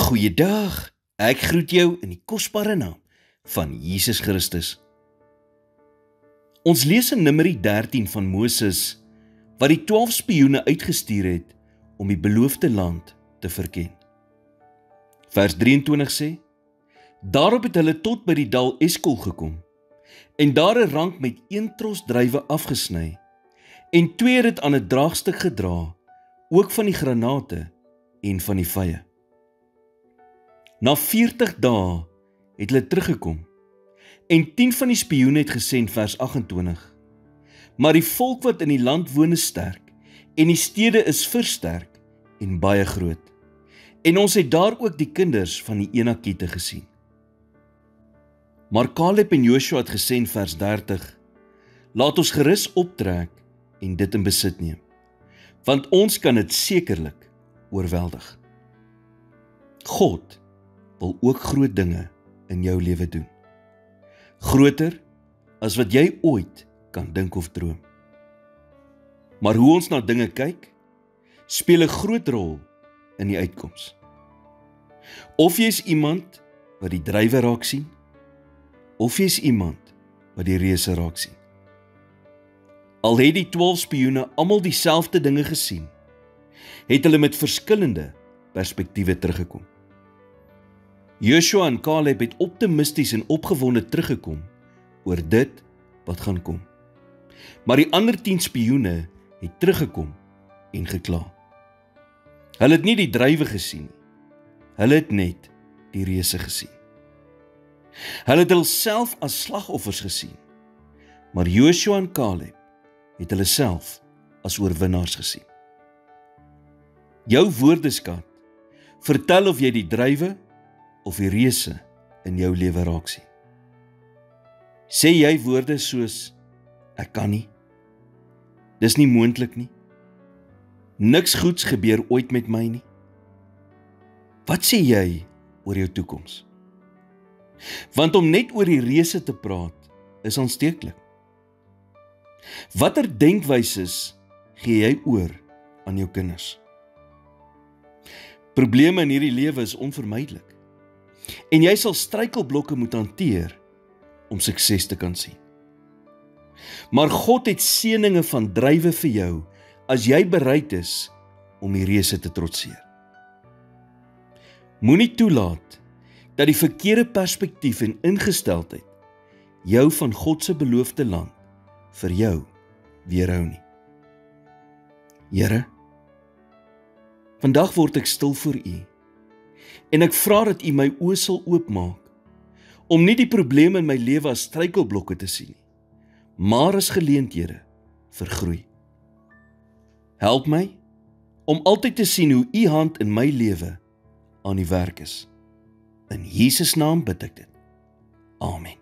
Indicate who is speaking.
Speaker 1: Goeiedag, ek groet jou in die kosbare naam van Jesus Christus. Ons lees in Numeri 13 van Moses, wat die 12 spioene uitgestuur het om die beloofde land te verken. Vers 23 sê, daarop het hulle tot by die dal Eskol gekom, en daar 'n rank met 1 tros druiwe afgesny, en 2 het dit aan 'n draagstuk gedra, ook van die granate en van die vye. Na 40 dae het hulle teruggekom, en 10 van die spioene het gesê in vers 28, maar die volk wat in die land woon is sterk, en die stede is versterk en baie groot, en ons het daar ook die kinders van die Enakiete gesien. Maar Caleb en Joshua het gesê in vers 30, laat ons gerus optrek en dit in besit neem, want ons kan dit sekerlik oorweldig. God wil ook groot dinge in jou lewe doen. Groter as wat jy ooit kan dink of droom. Maar hoe ons na dinge kyk, speel 'n groot rol in die uitkoms. Of jy is iemand wat die druiwe raak sien, of jy is iemand wat die reuse raak sien. Al het die 12 spioene almal dieselfde dinge gesien, het hulle met verskillende perspektiewe teruggekom. Joshua en Caleb het optimisties en opgewonde teruggekom oor dit wat gaan kom. Maar die ander 10 spioene het teruggekom en gekla. Hulle het nie die druiwe gesien nie. Hulle het net die reuse gesien. Hulle het hulself as slagoffers gesien, maar Joshua en Caleb het hulle self as oorwinnaars gesien. Jou woordeskat vertel of jy die druiwe of die reuse in jou lewe raak sien. Sê jy woorde soos, ek kan nie, dis nie moontlik nie, niks goeds gebeur ooit met my nie? Wat sê jy oor jou toekoms? Want om net oor die reuse te praat, is aansteeklik. Watter denkwyses gee jy oor aan jou kinders? Probleme in hierdie lewe is onvermydelik, en jy sal struikelblokke moet hanteer om sukses te kan sien. Maar God het seëninge van druiwe vir jou, as jy bereid is om die reuse te trotseer. Moenie toelaat dat die verkeerde perspektief en ingesteldheid jou van God se beloofde land vir jou weerhou nie. Here, vandag word ek stil voor U, en ek vra dat U my oë sal oopmaak, om nie die probleme in my lewe as struikelblokke te sien nie, maar as geleenthede vir groei. Help my om altyd te sien hoe U hand in my lewe aan die werk is. In Jesus naam bid ek dit. Amen.